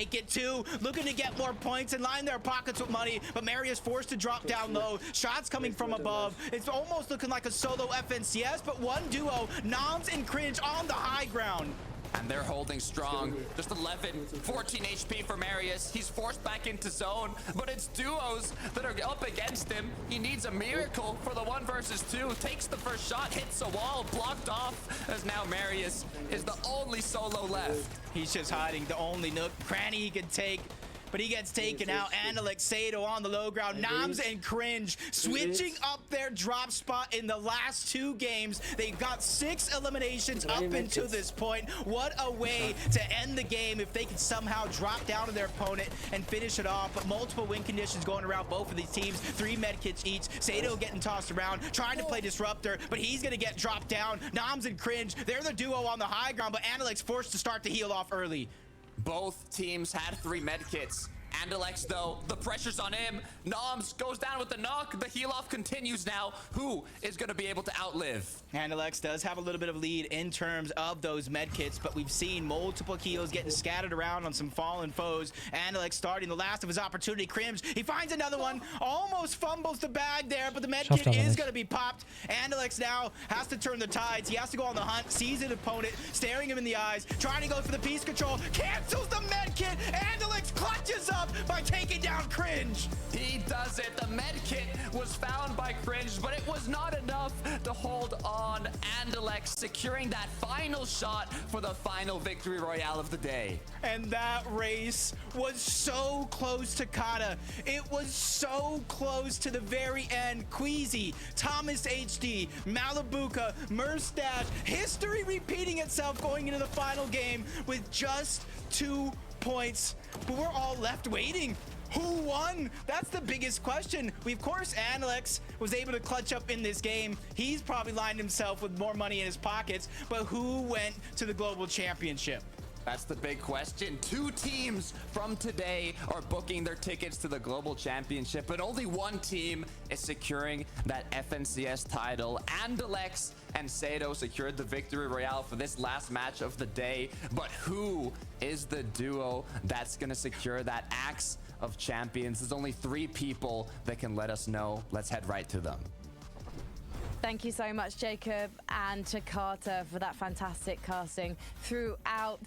take it too, looking to get more points and line their pockets with money, but Marius forced to drop down low. Shots coming from above. It's almost looking like a solo FNCS, but one duo, Noms and Cringe on the high ground. And they're holding strong. Just 14 HP for Marius. He's forced back into zone, but it's duos that are up against him. He needs a miracle for the 1 versus 2. Takes the first shot, hits a wall, blocked off, as now Marius is the only solo left. He's just hiding, the only nook, cranny he can take. But he gets taken out. Analyx, Sado on the low ground. Noms and Cringe switching up their drop spot in the last 2 games. They've got 6 eliminations up until this point. What a way to end the game if they can somehow drop down to their opponent and finish it off. But multiple win conditions going around both of these teams. 3 med kits each. Sado getting tossed around, trying to play Disruptor, but he's going to get dropped down. Noms and Cringe, they're the duo on the high ground, but Analyx forced to start to heal off early. Both teams had 3 med kits. Andalex, though, the pressure's on him. Noms goes down with the knock. The heal off continues now. Who is going to be able to outlive? Andalex does have a little bit of lead in terms of those med kits, but we've seen multiple heals getting scattered around on some fallen foes. Andalex starting the last of his opportunity. Cringe, he finds another one, almost fumbles the bag there, but the med kit is going to be popped. Andalex now has to turn the tides. He has to go on the hunt, sees an opponent, staring him in the eyes, trying to go for the piece control, cancels the med kit. Andalex clutches up by taking down Cringe. He does it. The med kit was found by Cringe, but it was not enough to hold on. Andalex securing that final shot for the final victory royale of the day. And that race was so close to Kata. It was so close to the very end. Queasy, Thomas HD, Malibuka, Merstash, history repeating itself going into the final game with just 2 points, but we're all left waiting. Who won? That's the biggest question. Of course, Andalex was able to clutch up in this game. He's probably lined himself with more money in his pockets, but who went to the global championship? That's the big question. 2 teams from today are booking their tickets to the global championship, but only 1 team is securing that FNCS title. Andalex and Sado secured the victory royale for this last match of the day, but who is the duo that's going to secure that Axe of Champions? There's only 3 people that can let us know. Let's head right to them. Thank you so much, Jacob, and to Carter for that fantastic casting throughout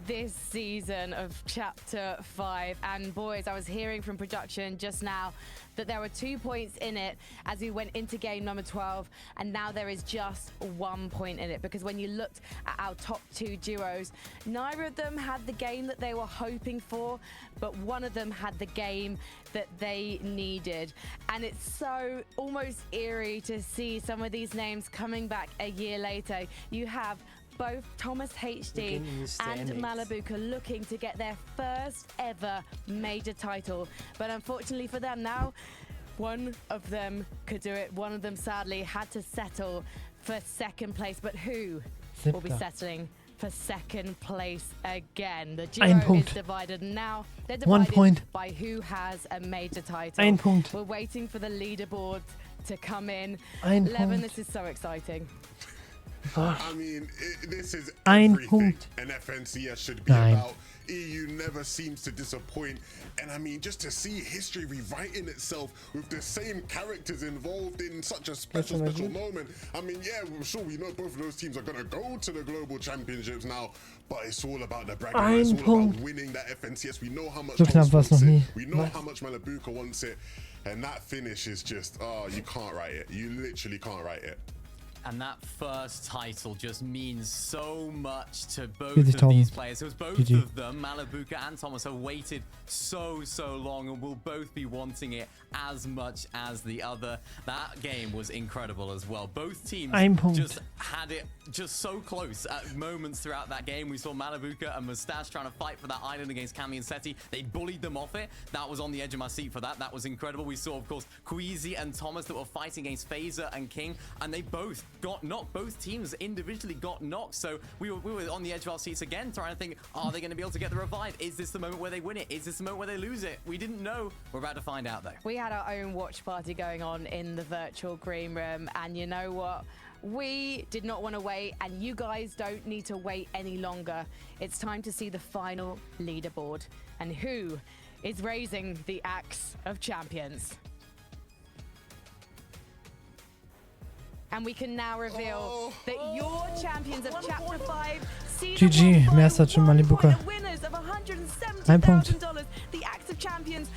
this season of Chapter 5. And boys, I was hearing from production just now that there were 2 points in it as we went into game number 12, and now there is just 1 point in it, because when you looked at our top 2 duos, neither of them had the game that they were hoping for, but one of them had the game that they needed. And it's so almost eerie to see some of these names coming back a year later. You have both Thomas HD and Malibuka looking to get their first ever major title. But unfortunately for them now, one of them could do it. One of them sadly had to settle for 2nd place. But who will be settling for 2nd place again? The duo is divided now. They're divided by who has a major title. Ein Punkt. We're waiting for the leaderboard to come in. Ein Levin, Punkt. this is so exciting. I mean, this is Ein everything Punkt. an FNCS should be about. EU never seems to disappoint, and I mean, just to see history rewriting itself with the same characters involved in such a special moment. I mean, yeah, I'm sure we know both of those teams are gonna go to the global championships now, but it's all about the bragging. It's all about winning that FNCS. We know how much Thomas wants it. We know how much Malibuka wants it, and that finish is just, oh, you can't write it. You literally can't write it. And that first title just means so much to both of these players. Because both of them, Malibuka and Thomas, have waited so long and will both be wanting it as much as the other. That game was incredible as well. Both teams just had it just so close at moments throughout that game. We saw Malibuka and Mustache trying to fight for that island against Cammy and Seti. They bullied them off it. That was on the edge of my seat for that. That was incredible. We saw, of course, Queasy and Thomas that were fighting against Phaser and King, and they both got knocked. Both teams individually got knocked. So we were on the edge of our seats again, trying to think, are they going to be able to get the revive? Is this the moment where they win it? Is this the moment where they lose it? We didn't know. We're about to find out, though. We had our own watch party going on in the virtual green room, and you know what? We did not want to wait, and you guys don't need to wait any longer. It's time to see the final leaderboard. and who is raising the axe of champions. And we can now reveal that your champions of Chapter 5 Season GG, 1 Mersatch und Malibuka. winners of Ein Punkt. $170,000, the Axe of Champions,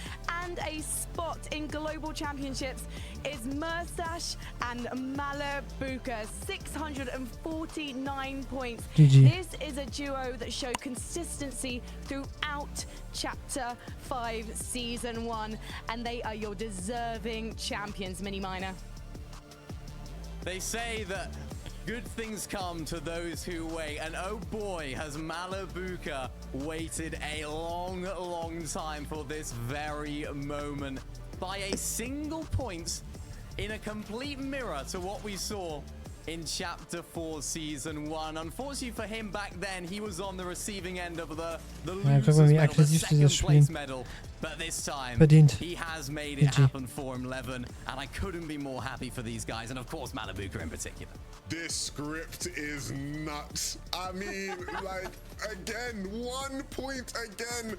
and a spot in Global Championships is Mersatch and Malibuka. 649 points. GG. This is a duo that show consistency throughout Chapter 5 Season 1, and they are your deserving champions, Mini Miner. They say that good things come to those who wait, and oh boy, has Malibuka waited a long, long time for this very moment by a single point in a complete mirror to what we saw in Chapter 4 Season 1. Unfortunately for him back then, he was on the receiving end of the losers medal, the second place medal. But this time, he has made it happen for him, Levin, and I couldn't be more happy for these guys, and of course Malibuka in particular. This script is nuts. I mean, like, again, 1 point again.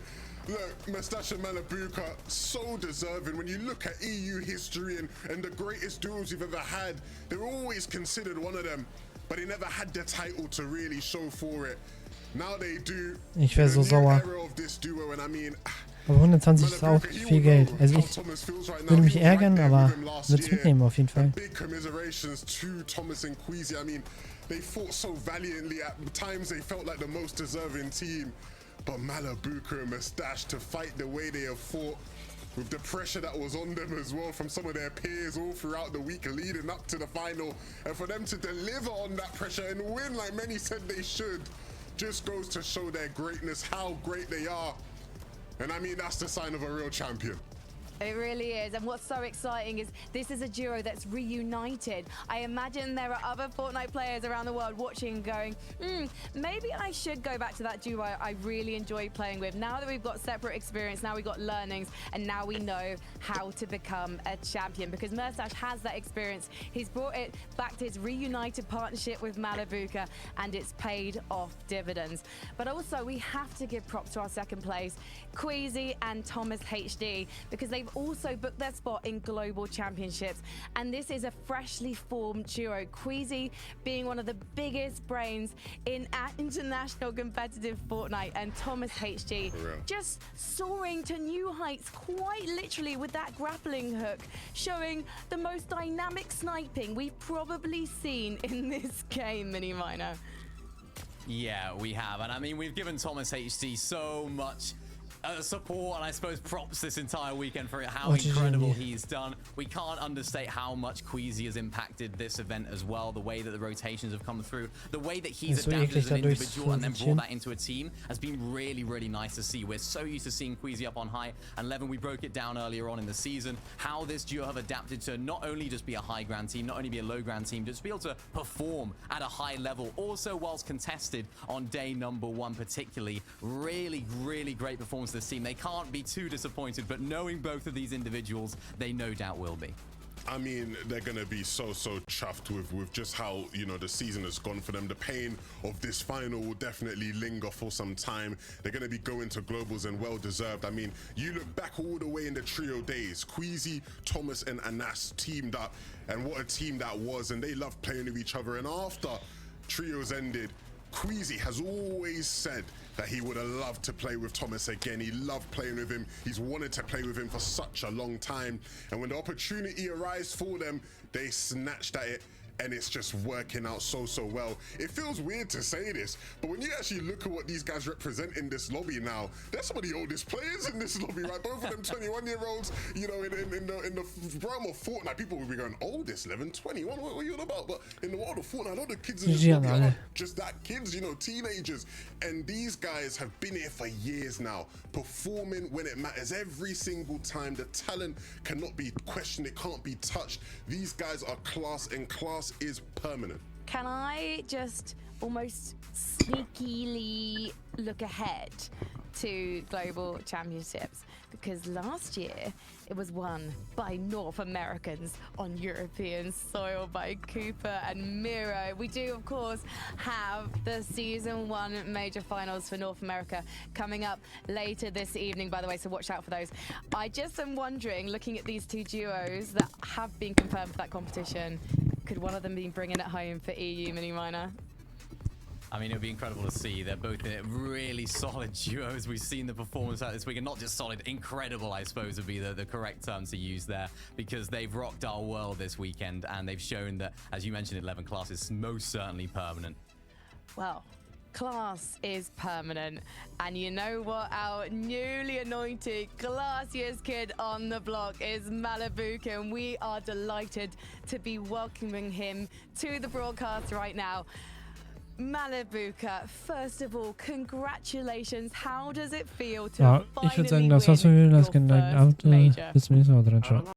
Look, Mersatch and Malibuka, so deserving. When you look at EU history and the greatest duels you've ever had, they were always considered one of them, but they never had the title to really show for it. Now they do. Ich wäre so sauer. Aber 120 ist auch viel Geld. Also ich würde mich ärgern, aber würde es mitnehmen auf jeden Fall. Big commiserations to Thomas and Queasy. I mean, they fought so valiantly. At times they felt like the most deserving team. But Malibuka and Mersatch to fight the way they have fought, with the pressure that was on them as well from some of their peers all throughout the week leading up to the final, and for them to deliver on that pressure and win like many said they should, just goes to show their greatness, how great they are. And I mean, that's the sign of a real champion. It really is, and what's so exciting is this is a duo that's reunited. I imagine there are other Fortnite players around the world watching going, maybe I should go back to that duo I really enjoy playing with. Now that we've got separate experience, now we've got learnings, and now we know how to become a champion, because Mersatch has that experience. He's brought it back to his reunited partnership with Malibuka, and it's paid off dividends. But also, we have to give props to our second place, Queasy and Thomas HD, because they've also booked their spot in Global Championships, and this is a freshly formed duo, Queasy being one of the biggest brains in international competitive Fortnite, and Thomas HD just soaring to new heights quite literally with that grappling hook, showing the most dynamic sniping we've probably seen in this game, Mini Miner. Yeah, we have, and I mean, we've given Thomas HD so much support, and I suppose props this entire weekend for how incredible he's done. We can't understate how much Queasy has impacted this event as well, the way that the rotations have come through, the way that he's adapted as an individual and then brought that into a team has been really, really nice to see. We're so used to seeing Queasy up on high, and Levin, we broke it down earlier on in the season, how this duo have adapted to not only just be a high ground team, not only be a low ground team, just be able to perform at a high level, also whilst contested on day number 1 particularly. Really, really great performance this team. They can't be too disappointed, but knowing both of these individuals, they no doubt will be. I mean, they're going to be so chuffed with just how, you know, the season has gone for them. The pain of this final will definitely linger for some time. They're going to be going to globals, and well deserved. I mean, you look back all the way in the trio days, Queasy, Thomas and Anas teamed up, and what a team that was, and they loved playing with each other. And after trios ended, Queasy has always said that he would have loved to play with Thomas again. He loved playing with him. He's wanted to play with him for such a long time. And when the opportunity arises for them, they snatched at it. And it's just working out so well. It feels weird to say this, but when you actually look at what these guys represent in this lobby now, they're some of the oldest players in this lobby, right? Both of them 21-year-olds, you know, in the realm of Fortnite, people will be going, oldest, 11, 21, what are you on about? But in the world of Fortnite, all the kids in this lobby are just that kids, you know, teenagers. And these guys have been here for years now, performing when it matters every single time. The talent cannot be questioned, it can't be touched. These guys are class, and class is permanent. Can I just almost sneakily look ahead to Global Championships, because last year it was won by North Americans on European soil by Cooper and Miro. We do, of course, have the Season 1 major finals for North America coming up later this evening, by the way, so watch out for those. I just am wondering, looking at these two duos that have been confirmed for that competition, could one of them be bringing it home for EU Mini Minor? I mean, it would be incredible to see. They're both really solid duos. We've seen the performance out this week, and not just solid, incredible, I suppose, would be the correct term to use there, because they've rocked our world this weekend, and they've shown that, as you mentioned, 11 class is most certainly permanent. Well, class is permanent, and you know what? Our newly anointed classiest kid on the block is Malibu, and we are delighted to be welcoming him to the broadcast right now. Malibuka, first of all, congratulations. How does it feel to Ja, ich würde sagen, das war's von mir. Lasst gerne ein Like da. Bis zum nächsten Mal dran. Ciao.